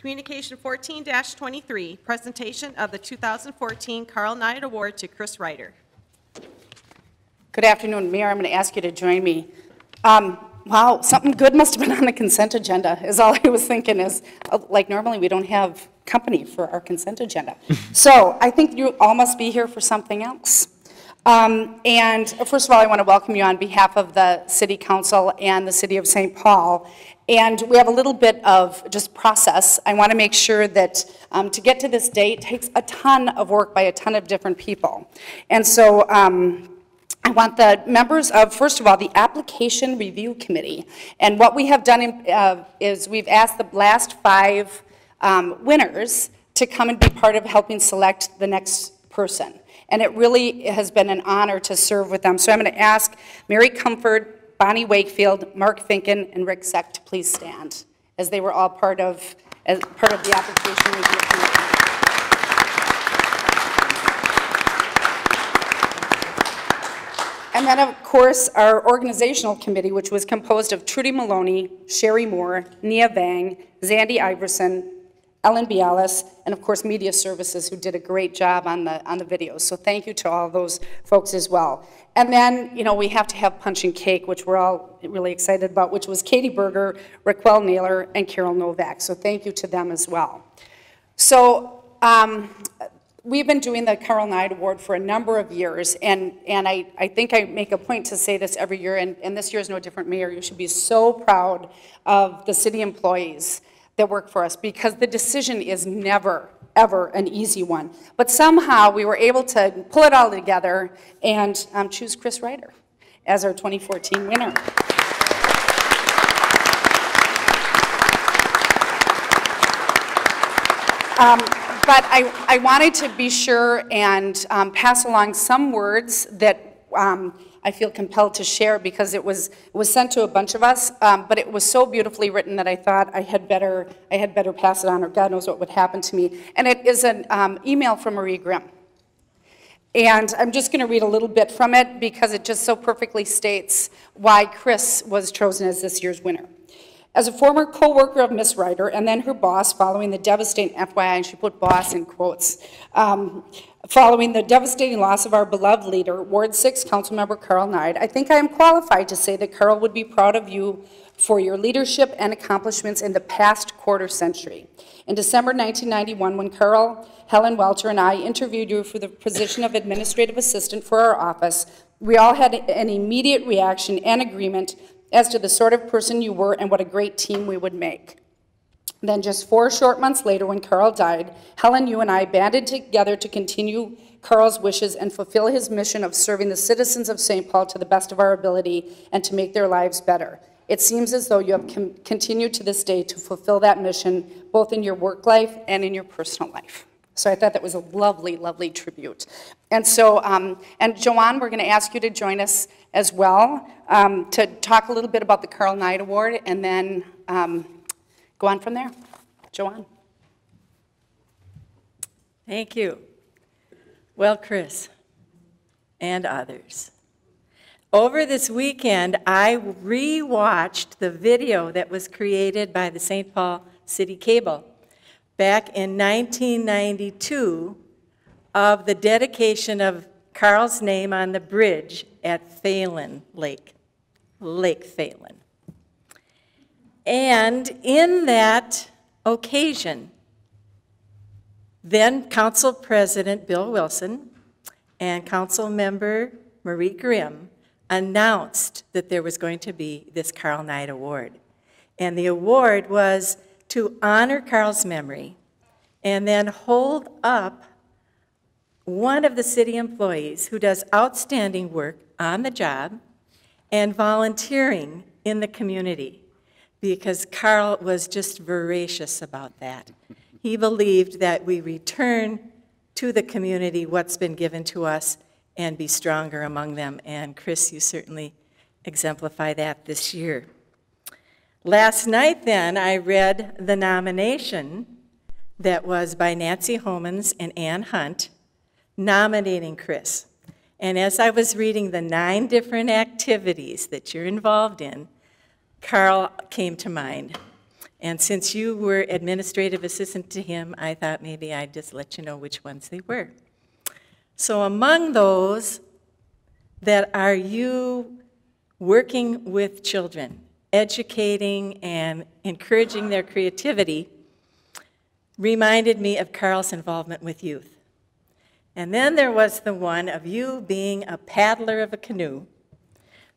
Communication 14-23, presentation of the 2014 Karl Neid Award to Chris Ryder. Good afternoon, Mayor. I'm going to ask you to join me. Wow, something good must have been on the consent agenda, is all I was thinking is, like normally we don't have company for our consent agenda. So I think you all must be here for something else. And first of all, I want to welcome you on behalf of the City Council and the City of St. Paul. And we have a little bit of just process. I want to make sure that to get to this date takes a ton of work by a ton of different people. And so I want the members of, first of all, the Application Review Committee. And what we have done is we've asked the last 5 winners to come and be part of helping select the next person. And it really has been an honor to serve with them. So I'm going to ask Mary Comfort, Bonnie Wakefield, Mark Finken, and Rick Seck to please stand, as they were all part of the Application Review Committee. And then, of course, our organizational committee, which was composed of Trudy Maloney, Sherry Moore, Nia Vang, Zandy Iverson, Ellen Bialis, and of course Media Services, who did a great job on the videos. So thank you to all those folks as well. And then, you know, we have to have Punch and Cake, which we're all really excited about, which was Katie Berger, Raquel Naylor, and Carol Novak. So thank you to them as well. So we've been doing the Karl Neid Award for a number of years, and I think I make a point to say this every year, and this year is no different, Mayor. You should be so proud of the city employees that work for us, because the decision is never, ever an easy one. But somehow we were able to pull it all together and choose Chris Ryder as our 2014 winner. But I wanted to be sure and pass along some words that I feel compelled to share, because it was sent to a bunch of us, but it was so beautifully written that I thought I had better pass it on, or God knows what would happen to me. And it is an email from Marie Grimm. And I'm just going to read a little bit from it, because it just so perfectly states why Chris was chosen as this year's winner. As a former co-worker of Miss Ryder, and then her boss, following the devastating, FYI, and she put boss in quotes, following the devastating loss of our beloved leader, Ward 6 Councilmember Karl Neid, I think I am qualified to say that Karl would be proud of you for your leadership and accomplishments in the past quarter century. In December 1991, when Carl, Helen Welter, and I interviewed you for the position of administrative assistant for our office, we all had an immediate reaction and agreement as to the sort of person you were and what a great team we would make. Then just 4 short months later, when Karl died, Helen, you and I banded together to continue Karl's wishes and fulfill his mission of serving the citizens of St. Paul to the best of our ability and to make their lives better. It seems as though you have continued to this day to fulfill that mission, both in your work life and in your personal life. So I thought that was a lovely, lovely tribute. And so, and Joanne, we're going to ask you to join us as well to talk a little bit about the Karl Neid Award, and then go on from there. Joanne. Thank you. Well, Chris and others, over this weekend, I re-watched the video that was created by the St. Paul City Cable back in 1992 of the dedication of Karl's name on the bridge at Phalen Lake, Lake Phalen. And in that occasion, then Council President Bill Wilson and Council Member Marie Grimm announced that there was going to be this Karl Neid Award. And the award was to honor Karl's memory and then hold up one of the city employees who does outstanding work on the job and volunteering in the community, because Karl was just voracious about that. He believed that we return to the community what's been given to us and be stronger among them. And Chris, you certainly exemplify that this year. Last night then, I read the nomination that was by Nancy Homans and Ann Hunt nominating Chris. And as I was reading the 9 different activities that you're involved in, Karl came to mind. And since you were administrative assistant to him, I thought maybe I'd just let you know which ones they were. So among those that are you working with children, educating and encouraging their creativity, reminded me of Karl's involvement with youth. And then there was the one of you being a paddler of a canoe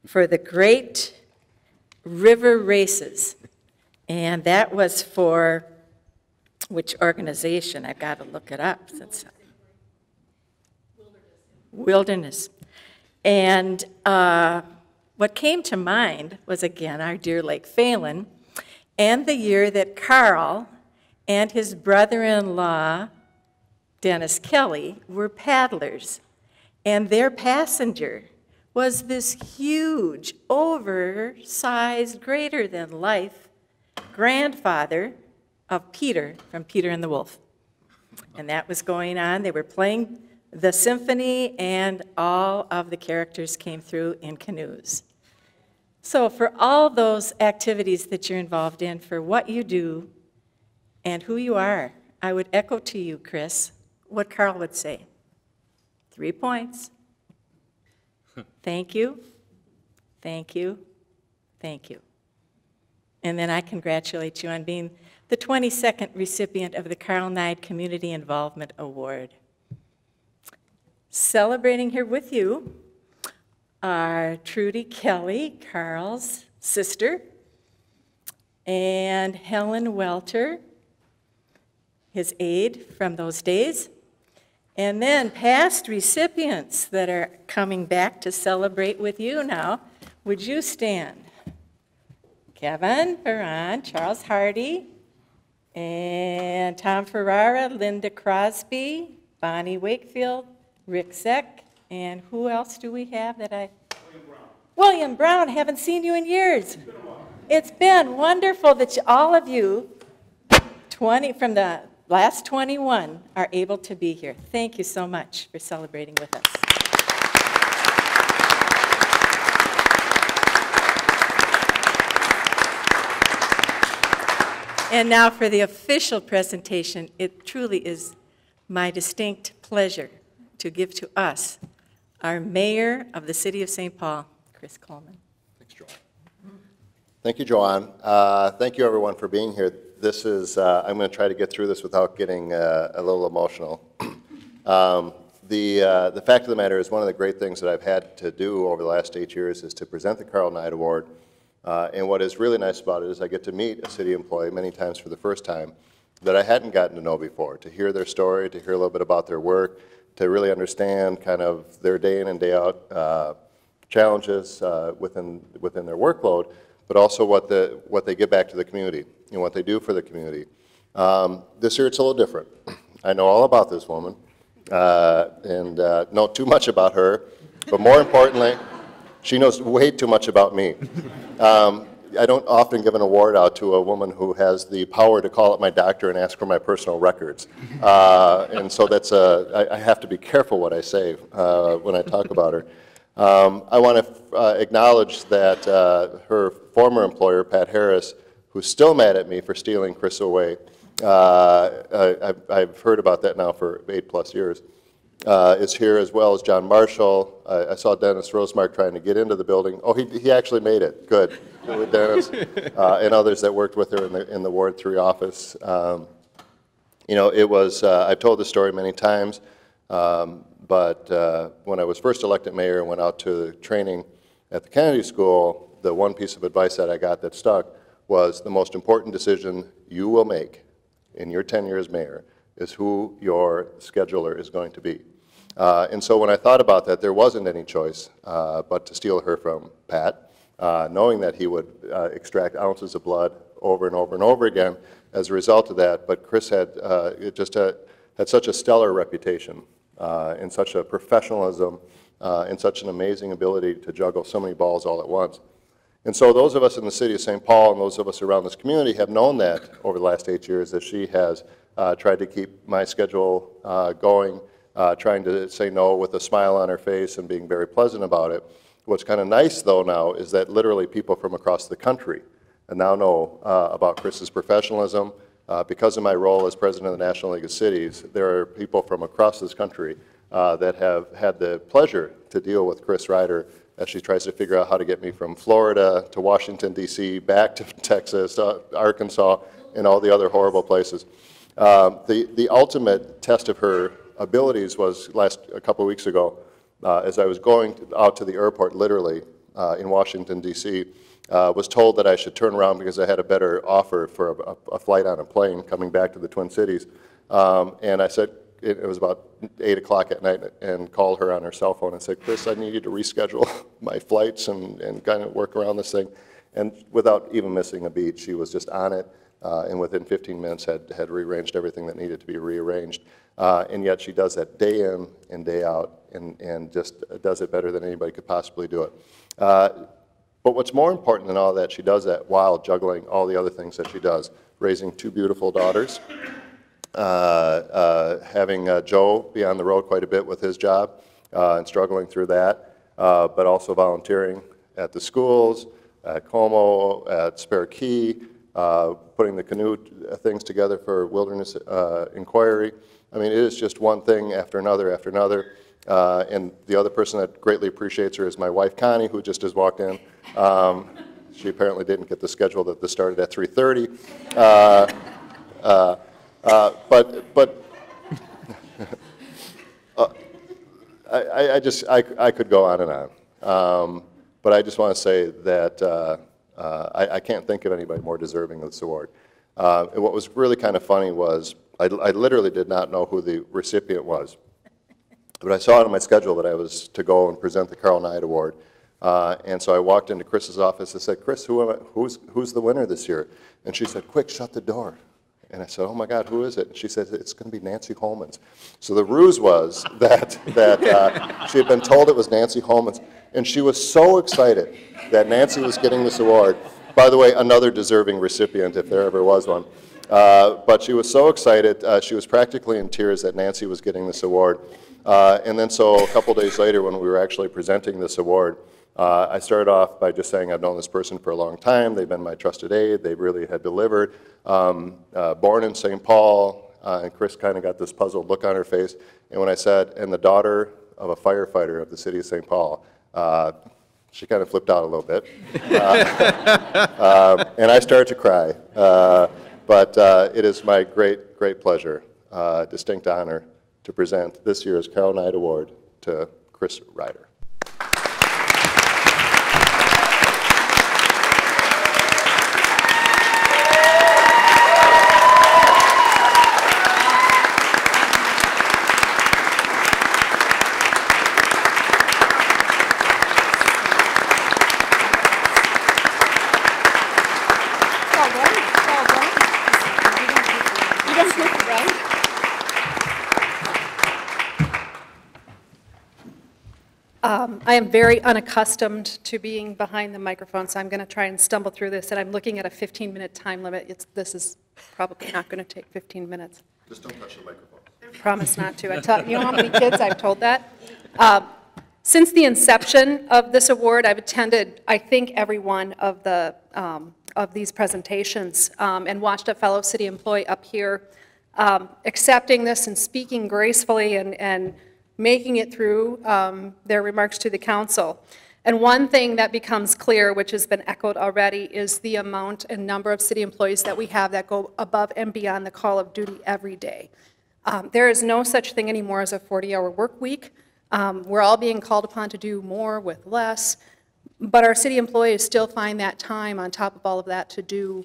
for the great river races. And that was for which organization? I've got to look it up. Since Wilderness. And what came to mind was, again, our Deer Lake Phelan, and the year that Karl and his brother-in-law, Dennis Kelly, were paddlers. And their passenger was this huge, oversized, greater-than-life grandfather of Peter from Peter and the Wolf. And that was going on. They were playing the symphony, and all of the characters came through in canoes. So for all those activities that you're involved in, for what you do and who you are, I would echo to you, Chris, what Karl would say. 3 points. Thank you, thank you, thank you. And then I congratulate you on being the 22nd recipient of the Karl Neid Community Involvement Award. Celebrating here with you are Trudy Kelly, Karl's sister, and Helen Welter, his aide from those days, and then past recipients that are coming back to celebrate with you now. Would you stand? Kevin Baran, Charles Hardy, and Tom Ferrara, Linda Crosby, Bonnie Wakefield, Rick Zeck, and who else do we have that I... William Brown, haven't seen you in years. It's been wonderful that all of you, 20 from the last 21, are able to be here. Thank you so much for celebrating with us. And now for the official presentation. It truly is my distinct pleasure to give to us our mayor of the city of St. Paul, Chris Coleman. Thanks, Joanne. Thank you, Joanne. Thank you, everyone, for being here. This is, I'm going to try to get through this without getting a little emotional. The fact of the matter is, one of the great things that I've had to do over the last 8 years is to present the Karl Neid Award. And what is really nice about it is I get to meet a city employee many times for the first time that I hadn't gotten to know before, to hear their story, to hear a little bit about their work, to really understand kind of their day in and day out challenges within their workload, but also what they give back to the community and what they do for the community. This year it's a little different. I know all about this woman and know too much about her, but more importantly, she knows way too much about me. I don't often give an award out to a woman who has the power to call up my doctor and ask for my personal records. And so that's I have to be careful what I say when I talk about her. I want to acknowledge that her former employer, Pat Harris, who's still mad at me for stealing Chris away, I've heard about that now for 8+ years, is here, as well as John Marshall. I saw Dennis Rosemark trying to get into the building. Oh, he actually made it. Good. With Dennis and others that worked with her in the Ward 3 office. You know, it was, I've told this story many times, but when I was first elected mayor and went out to training at the Kennedy School, the one piece of advice that I got that stuck was the most important decision you will make in your tenure as mayor is who your scheduler is going to be. And so when I thought about that, there wasn't any choice but to steal her from Pat, knowing that he would extract ounces of blood over and over and over again as a result of that. But Chris had had such a stellar reputation and such a professionalism and such an amazing ability to juggle so many balls all at once. And so those of us in the city of St. Paul and those of us around this community have known that over the last 8 years, that she has tried to keep my schedule going, trying to say no with a smile on her face and being very pleasant about it. What's kind of nice, though, now is that literally people from across the country now know about Chris's professionalism. Because of my role as president of the National League of Cities, there are people from across this country that have had the pleasure to deal with Chris Ryder as she tries to figure out how to get me from Florida to Washington, D.C., back to Texas, Arkansas, and all the other horrible places. The ultimate test of her abilities was a couple of weeks ago, as I was going out to the airport, literally, in Washington, D.C., was told that I should turn around because I had a better offer for a flight on a plane coming back to the Twin Cities. And I said, it was about 8 o'clock at night, and called her on her cell phone and said, Chris, I need you to reschedule my flights and kind of work around this thing. And without even missing a beat, she was just on it, and within 15 minutes had rearranged everything that needed to be rearranged. And yet she does that day in and day out, and just does it better than anybody could possibly do it. But what's more important than all that, she does that while juggling all the other things that she does, raising 2 beautiful daughters, having Joe be on the road quite a bit with his job and struggling through that, but also volunteering at the schools, at Como, at Spare Key, putting the canoe things together for Wilderness Inquiry. I mean, it is just one thing after another after another. And the other person that greatly appreciates her is my wife, Connie, who just has walked in. She apparently didn't get the schedule that this started at 3:30. I could go on and on. But I just want to say that I can't think of anybody more deserving of this award. And what was really kind of funny was I literally did not know who the recipient was. But I saw it on my schedule that I was to go and present the Karl Neid Award. And so I walked into Chris's office and said, Chris, who's the winner this year? And she said, quick, shut the door. And I said, oh my God, who is it? And she said, it's going to be Nancy Holman's. So the ruse was that she had been told it was Nancy Holman's. And she was so excited that Nancy was getting this award. By the way, another deserving recipient, if there ever was one. But she was so excited, she was practically in tears that Nancy was getting this award. And then so a couple days later, when we were actually presenting this award, I started off by just saying I've known this person for a long time. They've been my trusted aide. They really had delivered. Born in St. Paul, and Chris kind of got this puzzled look on her face. And when I said, and the daughter of a firefighter of the city of St. Paul, she kind of flipped out a little bit. And I started to cry. But it is my great, great pleasure, distinct honor, to present this year's Karl Neid Award to Chris Ryder. I am very unaccustomed to being behind the microphone, so I'm going to try and stumble through this, and I'm looking at a 15-minute time limit. This is probably not going to take 15 minutes. Just don't touch the microphone. Promise not to. You know how many kids I've told that? Since the inception of this award, I've attended, I think, every one of these presentations and watched a fellow city employee up here accepting this and speaking gracefully and making it through their remarks to the council. And one thing that becomes clear, which has been echoed already, is the amount and number of city employees that we have that go above and beyond the call of duty every day. There is no such thing anymore as a 40-hour work week. We're all being called upon to do more with less, but our city employees still find that time on top of all of that to do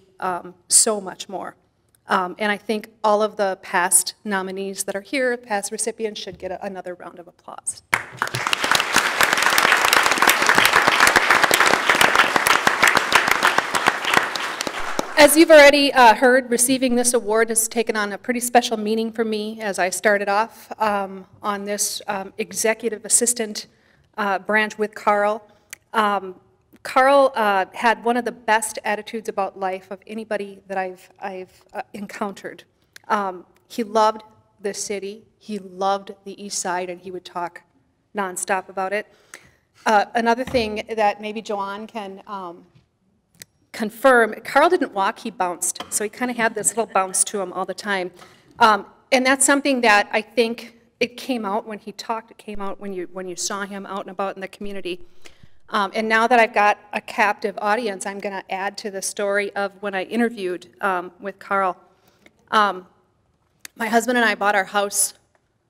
so much more. And I think all of the past nominees that are here, past recipients, should get another round of applause. As you've already heard, receiving this award has taken on a pretty special meaning for me as I started off on this executive assistant branch with Karl. Karl had one of the best attitudes about life of anybody that I've encountered. He loved the city, he loved the East Side, and he would talk nonstop about it. Another thing that maybe Joanne can confirm, Karl didn't walk, he bounced. So he kind of had this little bounce to him all the time. And that's something that I think it came out when he talked, it came out when you saw him out and about in the community. And now that I've got a captive audience, I'm going to add to the story of when I interviewed with Karl. My husband and I bought our house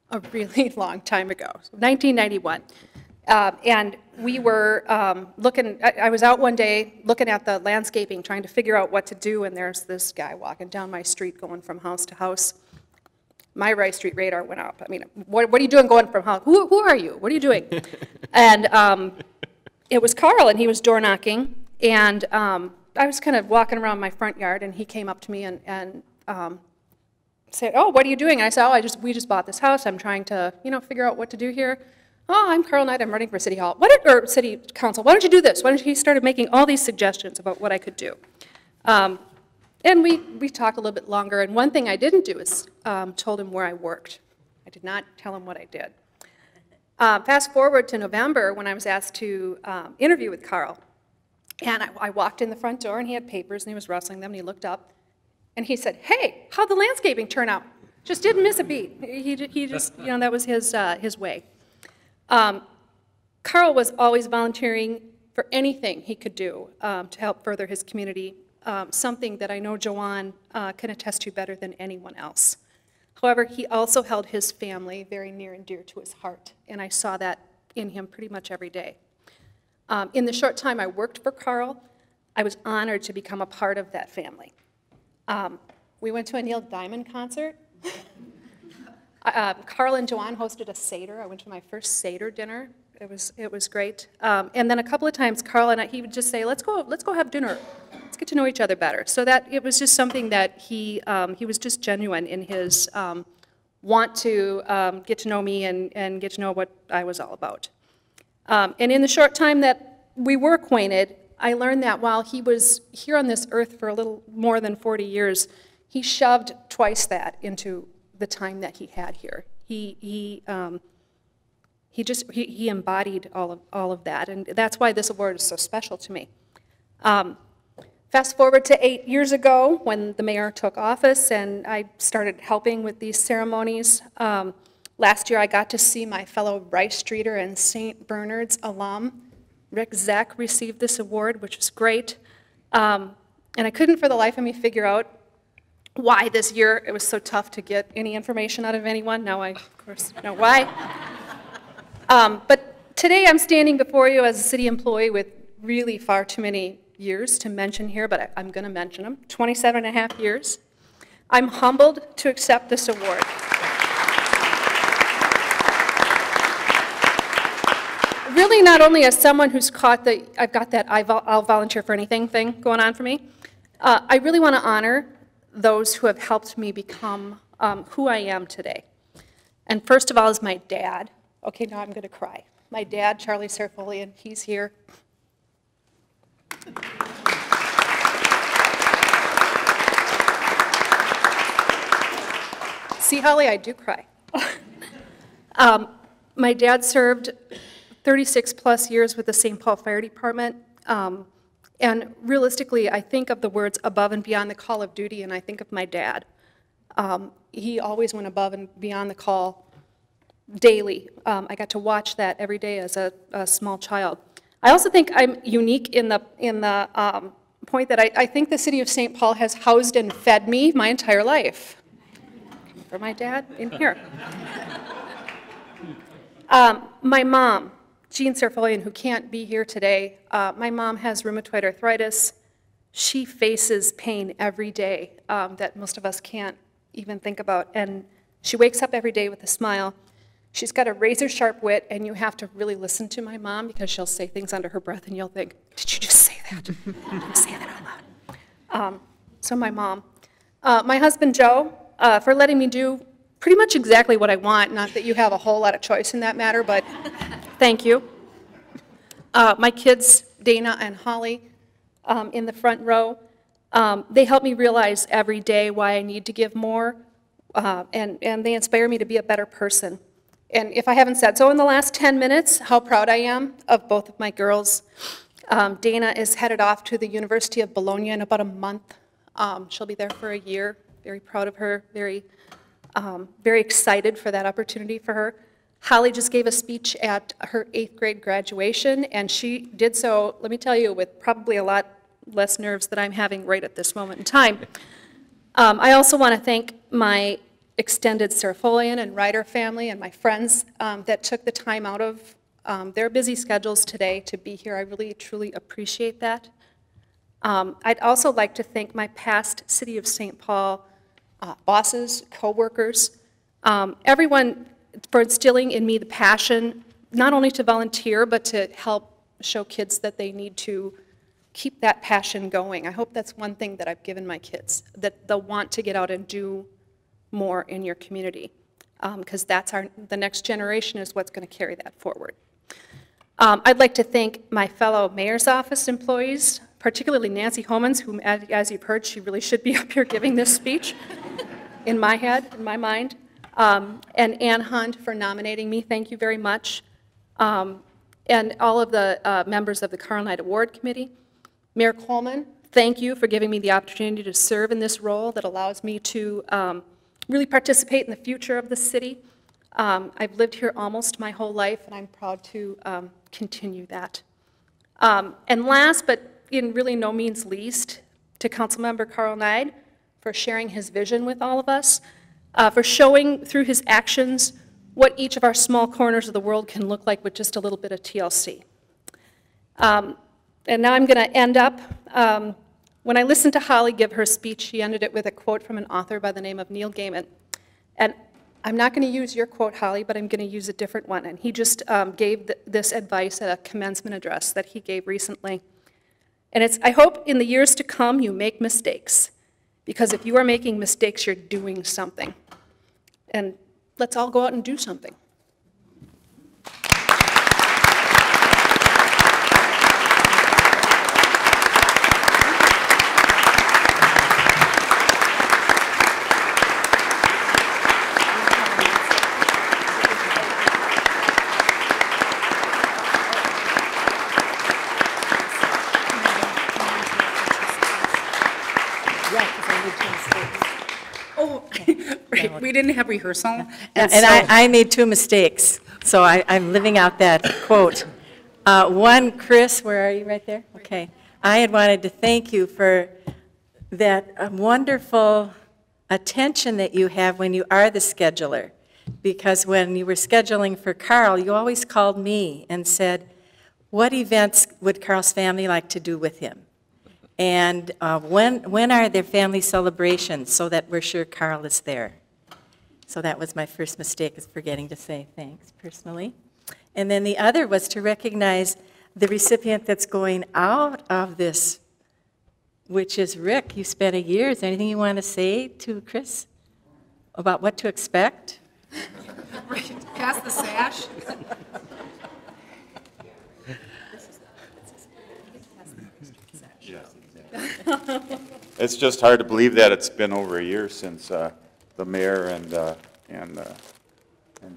a really long time ago, 1991. And we were I was out one day looking at the landscaping, trying to figure out what to do, and there's this guy walking down my street going from house to house. My Rice Street radar went up. I mean, what are you doing going from house? Who are you? What are you doing? And it was Karl, and he was door knocking, and I was kind of walking around my front yard, and he came up to me and said, "Oh, what are you doing?" And I said, "Oh, we just bought this house. I'm trying to, figure out what to do here." "Oh, I'm Karl Neid. I'm running for City Hall. Or City Council. Why don't you do this? Why don't you?" He started making all these suggestions about what I could do. And we talked a little bit longer, and one thing I didn't do is told him where I worked. I did not tell him what I did. Fast forward to November when I was asked to interview with Karl. And I walked in the front door, and he had papers, and he was rustling them, and he looked up, and he said, "Hey, how'd the landscaping turn out?" Just didn't miss a beat. He just, that was his way. Karl was always volunteering for anything he could do to help further his community, something that I know Joanne can attest to better than anyone else. However, he also held his family very near and dear to his heart, and I saw that in him pretty much every day. In the short time I worked for Karl, I was honored to become a part of that family. We went to a Neil Diamond concert. Karl and Joanne hosted a Seder. I went to my first Seder dinner. It was great. And then a couple of times, Karl and he would just say, let's go have dinner. Let's get to know each other better. So that it was just something that he was just genuine in his want to get to know me and get to know what I was all about. And in the short time that we were acquainted, I learned that while he was here on this earth for a little more than 40 years, he shoved twice that into the time that he had here. He embodied all of that, and that's why this award is so special to me. Fast forward to 8 years ago when the mayor took office and I started helping with these ceremonies. Last year I got to see my fellow Rice Streeter and St. Bernard's alum, Rick Zeck, receive this award, which was great. And I couldn't for the life of me figure out why this year it was so tough to get any information out of anyone. Now I, of course, know why. But today I'm standing before you as a city employee with really far too many years to mention here, but I'm going to mention them, 27.5 years. I'm humbled to accept this award. Really not only as someone who's caught I've got that I'll volunteer for anything thing going on for me, I really want to honor those who have helped me become who I am today. And first of all is my dad. Okay, now I'm going to cry. My dad, Charlie Serfolian, he's here. See, Holly, I do cry. My dad served 36 plus years with the St. Paul Fire Department. And realistically, I think of the words above and beyond the call of duty, and I think of my dad. He always went above and beyond the call daily. I got to watch that every day as a small child. I also think I'm unique in the point that I think the city of St. Paul has housed and fed me my entire life. For my dad, in here. My mom, Jean Serfolian, who can't be here today, my mom has rheumatoid arthritis. She faces pain every day that most of us can't even think about. And she wakes up every day with a smile. She's got a razor-sharp wit, and you have to really listen to my mom because she'll say things under her breath, and you'll think, did you just say that? Did you say that out loud? So my mom. My husband, Joe, for letting me do pretty much exactly what I want. Not that you have a whole lot of choice in that matter, but thank you. My kids, Dana and Holly, in the front row, they help me realize every day why I need to give more, and they inspire me to be a better person. And if I haven't said so in the last 10 minutes, how proud I am of both of my girls. Dana is headed off to the University of Bologna in about a month. She'll be there for a year. Very proud of her, very excited for that opportunity for her. Holly just gave a speech at her 8th grade graduation, and she did so, let me tell you, with probably a lot less nerves than I'm having right at this moment in time. I also want to thank my extended Serapholian and Ryder family and my friends that took the time out of their busy schedules today to be here. I really, truly appreciate that. I'd also like to thank my past City of St. Paul bosses, coworkers, everyone for instilling in me the passion, not only to volunteer, but to help show kids that they need to keep that passion going. I hope that's one thing that I've given my kids, that they'll want to get out and do more in your community, because that's the next generation is what's going to carry that forward. I'd like to thank my fellow mayor's office employees, particularly Nancy Homans, whom, as you've heard, she really should be up here giving this speech, in my head, in my mind, and Ann Hunt for nominating me. Thank you very much. And all of the members of the Karl Neid Award Committee. Mayor Coleman, thank you for giving me the opportunity to serve in this role that allows me to really participate in the future of the city. I've lived here almost my whole life, and I'm proud to continue that. And last, but in really no means least, to Councilmember Karl Neid for sharing his vision with all of us, for showing through his actions what each of our small corners of the world can look like with just a little bit of TLC. And now I'm going to end up, when I listened to Holly give her speech, she ended it with a quote from an author by the name of Neil Gaiman. And I'm not going to use your quote, Holly, but I'm going to use a different one. And he just gave this advice at a commencement address that he gave recently. And it's, I hope in the years to come you make mistakes, because if you are making mistakes, you're doing something. And let's all go out and do something. We didn't have rehearsal. And I made 2 mistakes, so I'm living out that quote. One, Chris, where are you, right there? Okay. I had wanted to thank you for that wonderful attention that you have when you are the scheduler, because when you were scheduling for Karl, you always called me and said, what events would Karl's family like to do with him? And when are their family celebrations, so that we're sure Karl is there? So that was my first mistake, is forgetting to say thanks personally. And then the other was to recognize the recipient that's going out of this, which is Rick. You spent a year. Is there anything you want to say to Chris about what to expect? Pass the sash. It's just hard to believe that it's been over a year since the mayor and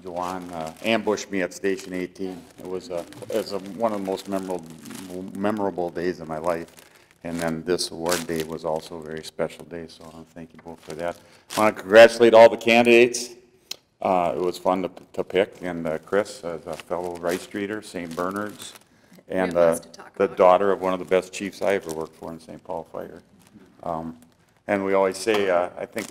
Joanne ambushed me at Station 18. It was one of the most memorable days of my life. And then this award day was also a very special day, so I want to thank you both for that. I want to congratulate all the candidates. It was fun to pick, and Chris, as a fellow Rice Streeter, St. Bernard's, and the daughter of one of the best chiefs I ever worked for in St. Paul Fire. And we always say, I think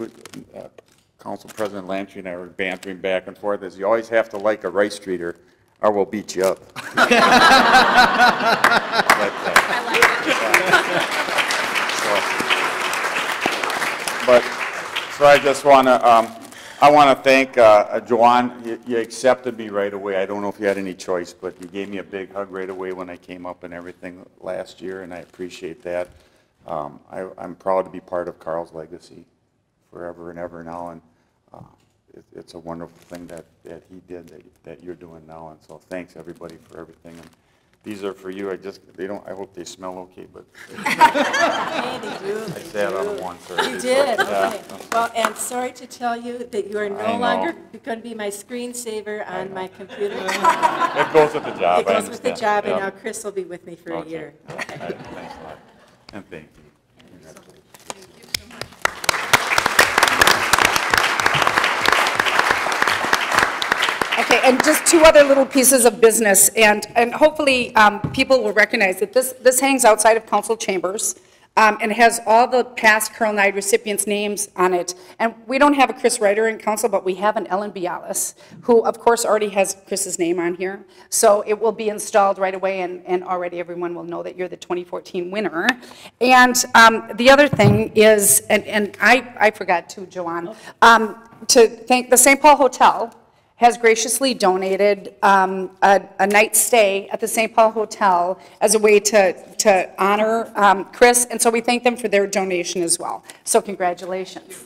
Council President Lantry and I were bantering back and forth, is you always have to like a Rice Streeter, or we'll beat you up. I like it. So I just want to thank Joanne. You accepted me right away. I don't know if you had any choice, but you gave me a big hug right away when I came up and everything last year, and I appreciate that. I'm proud to be part of Karl's legacy forever and ever now, and it's a wonderful thing that he did that you're doing now, and so thanks everybody for everything. These are for you. I hope they smell okay, but Hey, they do. I sat on them once already. You did, Yeah. okay. Well, and sorry to tell you that you are I no know. longer going to be my screensaver on my computer. It goes with the job, It I goes with the understand. job, and Yeah. now Chris will be with me for a Okay. year. All right, thanks a lot. And thank you. Okay, and just two other little pieces of business, and hopefully people will recognize that this hangs outside of council chambers, and has all the past Karl Neid recipients' names on it. And we don't have a Chris Ryder in council, but we have an Ellen Bialis, who of course already has Chris's name on here. So it will be installed right away, and already everyone will know that you're the 2014 winner. And the other thing is, and I forgot to, Joanne, to thank the St. Paul Hotel has graciously donated a night's stay at the St. Paul Hotel as a way to honor Chris, and so we thank them for their donation as well. So congratulations.